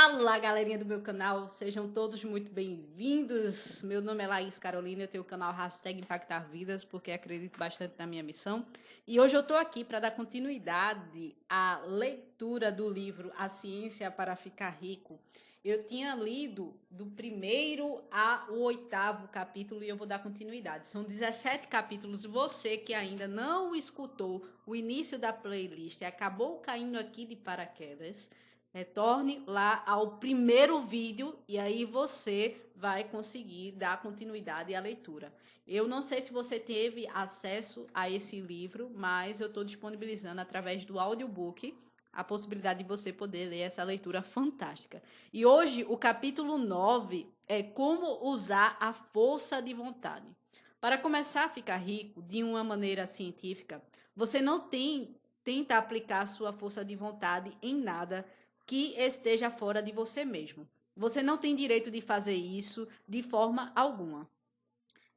Fala, galerinha do meu canal, sejam todos muito bem-vindos. Meu nome é Laís Carolina, eu tenho o canal Impactar Vidas, porque acredito bastante na minha missão. E hoje eu estou aqui para dar continuidade à leitura do livro A Ciência para Ficar Rico. Eu tinha lido do primeiro ao oitavo capítulo e eu vou dar continuidade. São 17 capítulos. Você que ainda não escutou o início da playlist e acabou caindo aqui de paraquedas, retorne lá ao primeiro vídeo e aí você vai conseguir dar continuidade à leitura. Eu não sei se você teve acesso a esse livro, mas eu estou disponibilizando através do audiobook a possibilidade de você poder ler essa leitura fantástica. E hoje o capítulo 9 é como usar a força de vontade. Para começar a ficar rico de uma maneira científica, você não tenta aplicar sua força de vontade em nada que esteja fora de você mesmo. Você não tem direito de fazer isso de forma alguma.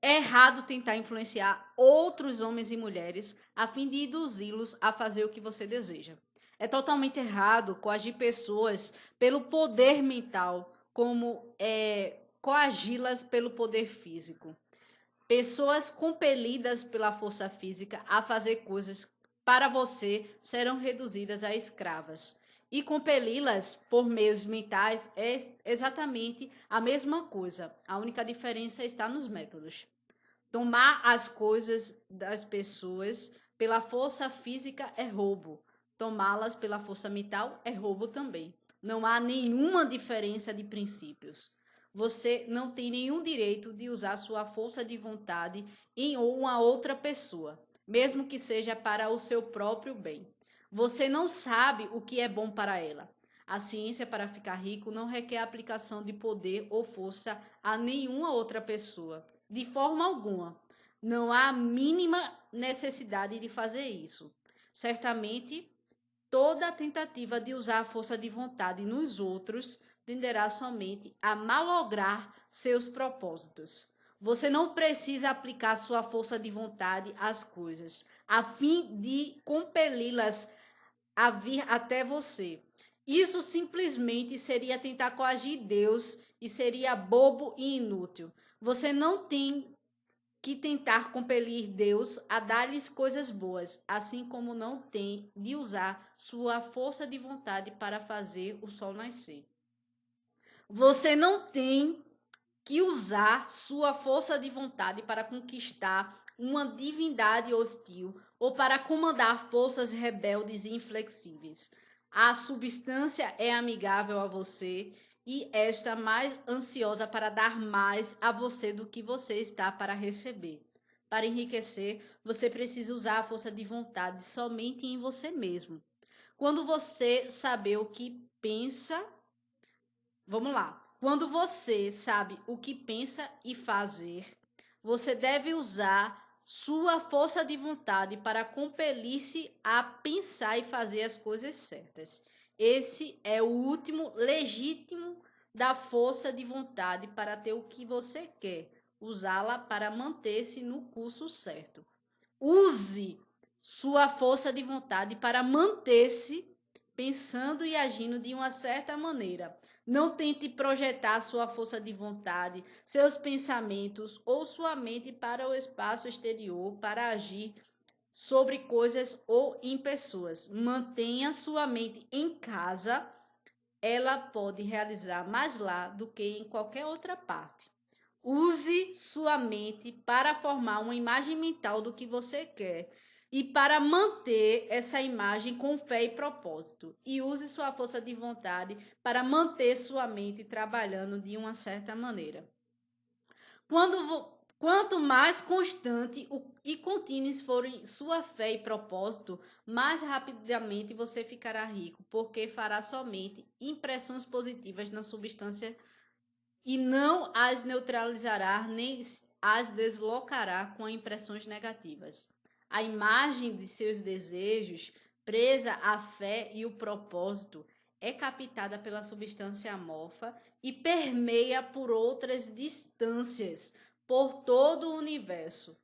É errado tentar influenciar outros homens e mulheres a fim de induzi-los a fazer o que você deseja. É totalmente errado coagir pessoas pelo poder mental, como coagi-las pelo poder físico. Pessoas compelidas pela força física a fazer coisas para você serão reduzidas a escravas. E compeli-las por meios mentais é exatamente a mesma coisa. A única diferença está nos métodos. Tomar as coisas das pessoas pela força física é roubo. Tomá-las pela força mental é roubo também. Não há nenhuma diferença de princípios. Você não tem nenhum direito de usar sua força de vontade em uma outra pessoa, mesmo que seja para o seu próprio bem. Você não sabe o que é bom para ela. A ciência para ficar rico não requer aplicação de poder ou força a nenhuma outra pessoa. De forma alguma. Não há a mínima necessidade de fazer isso. Certamente, toda tentativa de usar a força de vontade nos outros tenderá somente a malograr seus propósitos. Você não precisa aplicar sua força de vontade às coisas, a fim de compeli-las a vir até você. Isso simplesmente seria tentar coagir Deus e seria bobo e inútil. Você não tem que tentar compelir Deus a dar-lhes coisas boas, assim como não tem de usar sua força de vontade para fazer o sol nascer. Você não tem que usar sua força de vontade para conquistar uma divindade hostil ou para comandar forças rebeldes e inflexíveis. A substância é amigável a você e esta mais ansiosa para dar mais a você do que você está para receber. Para enriquecer, você precisa usar a força de vontade somente em você mesmo. Quando você saber o que pensa, vamos lá. Quando você sabe o que pensa e fazer, você deve usar sua força de vontade para compelir-se a pensar e fazer as coisas certas. Esse é o último legítimo da força de vontade para ter o que você quer, usá-la para manter-se no curso certo. Use sua força de vontade para manter-se pensando e agindo de uma certa maneira. Não tente projetar sua força de vontade, seus pensamentos ou sua mente para o espaço exterior para agir sobre coisas ou em pessoas. Mantenha sua mente em casa. Ela pode realizar mais lá do que em qualquer outra parte. Use sua mente para formar uma imagem mental do que você quer e para manter essa imagem com fé e propósito. E use sua força de vontade para manter sua mente trabalhando de uma certa maneira. Quanto mais constante e contínuos forem sua fé e propósito, mais rapidamente você ficará rico, porque fará somente impressões positivas na substância e não as neutralizará nem as deslocará com impressões negativas. A imagem de seus desejos, presa à fé e o propósito, é captada pela substância amorfa e permeia por outras distâncias, por todo o universo.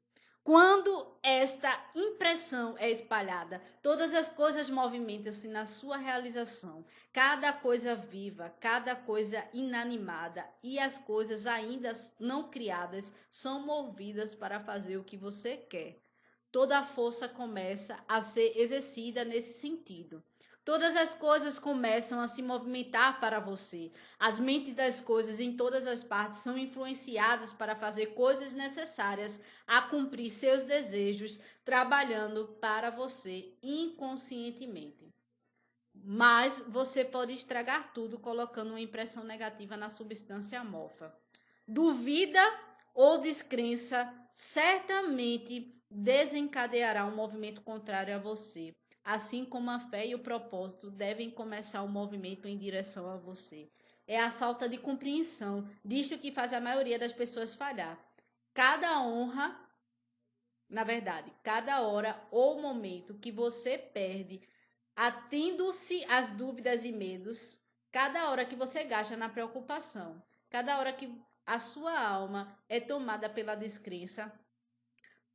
Quando esta impressão é espalhada, todas as coisas movimentam-se na sua realização. Cada coisa viva, cada coisa inanimada e as coisas ainda não criadas são movidas para fazer o que você quer. Toda a força começa a ser exercida nesse sentido. Todas as coisas começam a se movimentar para você. As mentes das coisas em todas as partes são influenciadas para fazer coisas necessárias a cumprir seus desejos, trabalhando para você inconscientemente. Mas você pode estragar tudo colocando uma impressão negativa na substância amorfa. Duvida ou descrença certamente desencadeará um movimento contrário a você, assim como a fé e o propósito devem começar um movimento em direção a você. É a falta de compreensão disto que faz a maioria das pessoas falhar. Cada honra, na verdade, cada hora ou momento que você perde atendo-se às dúvidas e medos, cada hora que você gasta na preocupação, cada hora que a sua alma é tomada pela descrença,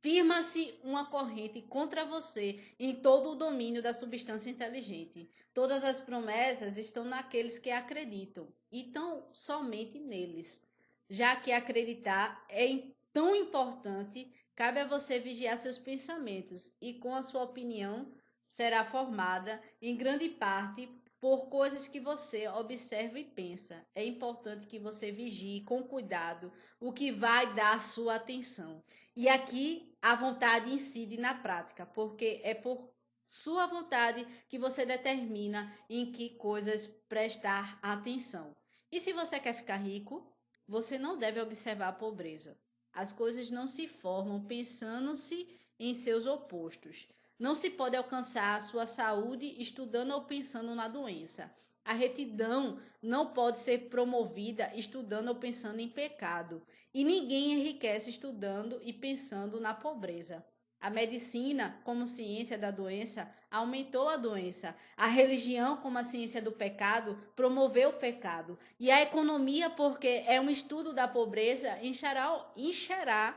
firma-se uma corrente contra você em todo o domínio da substância inteligente. Todas as promessas estão naqueles que acreditam, e tão somente neles. Já que acreditar é tão importante, cabe a você vigiar seus pensamentos, e com a sua opinião será formada em grande parte por coisas que você observa e pensa. É importante que você vigie com cuidado o que vai dar sua atenção. E aqui a vontade incide na prática, porque é por sua vontade que você determina em que coisas prestar atenção. E se você quer ficar rico, você não deve observar a pobreza. As coisas não se formam pensando-se em seus opostos. Não se pode alcançar a sua saúde estudando ou pensando na doença. A retidão não pode ser promovida estudando ou pensando em pecado. E ninguém enriquece estudando e pensando na pobreza. A medicina, como ciência da doença, aumentou a doença. A religião, como a ciência do pecado, promoveu o pecado. E a economia, porque é um estudo da pobreza, encherá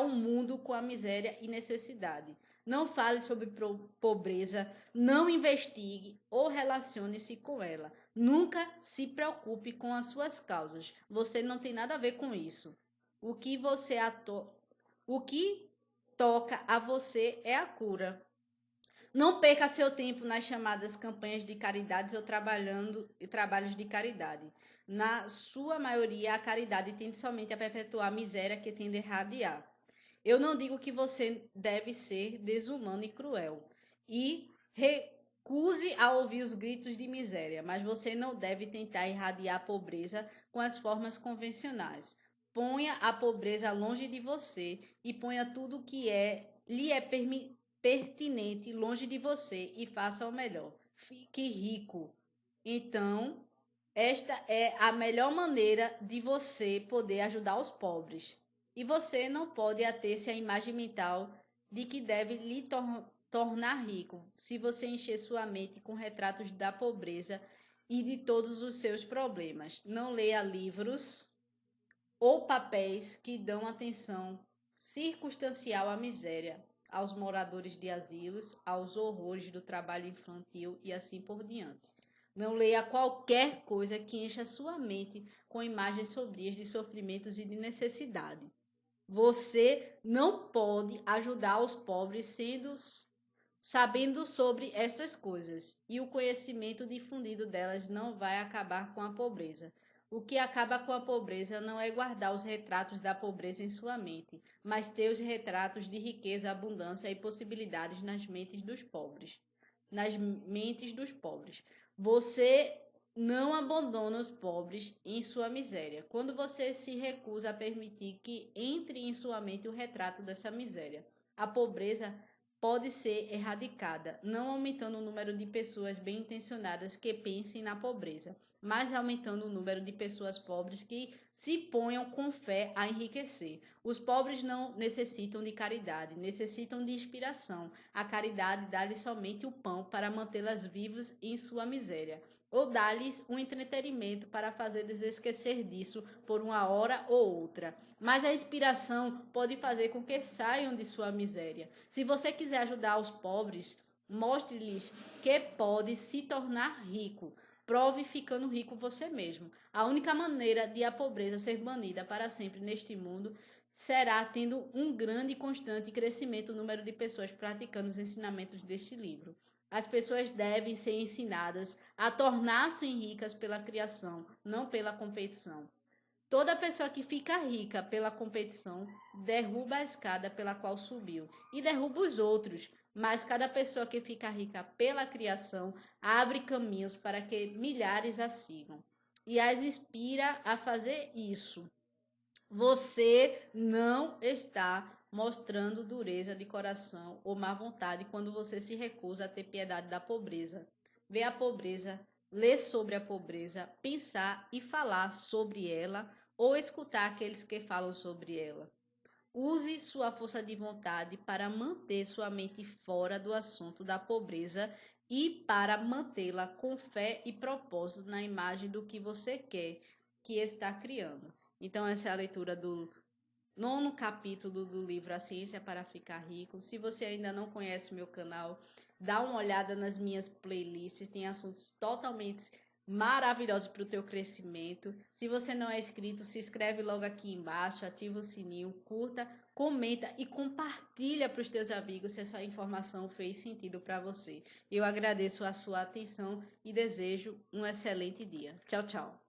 o mundo com a miséria e necessidade. Não fale sobre pobreza, não investigue ou relacione-se com ela. Nunca se preocupe com as suas causas. Você não tem nada a ver com isso. O que o que toca a você é a cura. Não perca seu tempo nas chamadas campanhas de caridade ou trabalhos de caridade. Na sua maioria, a caridade tende somente a perpetuar a miséria que tende a irradiar. Eu não digo que você deve ser desumano e cruel e recuse a ouvir os gritos de miséria, mas você não deve tentar irradiar a pobreza com as formas convencionais. Ponha a pobreza longe de você e ponha tudo que lhe é pertinente longe de você e faça o melhor. Fique rico. Então, esta é a melhor maneira de você poder ajudar os pobres. E você não pode ater-se à imagem mental de que deve lhe tornar rico se você encher sua mente com retratos da pobreza e de todos os seus problemas. Não leia livros ou papéis que dão atenção circunstancial à miséria, aos moradores de asilos, aos horrores do trabalho infantil e assim por diante. Não leia qualquer coisa que encha sua mente com imagens sombrias de sofrimentos e de necessidade. Você não pode ajudar os pobres sabendo sobre essas coisas, e o conhecimento difundido delas não vai acabar com a pobreza. O que acaba com a pobreza não é guardar os retratos da pobreza em sua mente, mas ter os retratos de riqueza, abundância e possibilidades nas mentes dos pobres. Nas mentes dos pobres. Você não abandona os pobres em sua miséria, quando você se recusa a permitir que entre em sua mente o retrato dessa miséria. A pobreza pode ser erradicada, não aumentando o número de pessoas bem intencionadas que pensem na pobreza, mas aumentando o número de pessoas pobres que se ponham com fé a enriquecer. Os pobres não necessitam de caridade, necessitam de inspiração. A caridade dá-lhes somente o pão para mantê-las vivas em sua miséria, ou dá-lhes um entretenimento para fazê-los esquecer disso por uma hora ou outra. Mas a inspiração pode fazer com que saiam de sua miséria. Se você quiser ajudar os pobres, mostre-lhes que pode se tornar rico. Prove ficando rico você mesmo. A única maneira de a pobreza ser banida para sempre neste mundo será tendo um grande e constante crescimento no número de pessoas praticando os ensinamentos deste livro. As pessoas devem ser ensinadas a tornar-se ricas pela criação, não pela competição. Toda pessoa que fica rica pela competição derruba a escada pela qual subiu e derruba os outros, mas cada pessoa que fica rica pela criação abre caminhos para que milhares a sigam e as inspira a fazer isso. Você não está mostrando dureza de coração ou má vontade quando você se recusa a ter piedade da pobreza. Ver a pobreza, ler sobre a pobreza, pensar e falar sobre ela ou escutar aqueles que falam sobre ela. Use sua força de vontade para manter sua mente fora do assunto da pobreza e para mantê-la com fé e propósito na imagem do que você quer que está criando. Então, essa é a leitura do 9º capítulo do livro A Ciência para Ficar Rico. Se você ainda não conhece meu canal, dá uma olhada nas minhas playlists, tem assuntos totalmente maravilhosos para o teu crescimento. Se você não é inscrito, se inscreve logo aqui embaixo, ativa o sininho, curta, comenta e compartilha para os teus amigos se essa informação fez sentido para você. Eu agradeço a sua atenção e desejo um excelente dia. Tchau, tchau.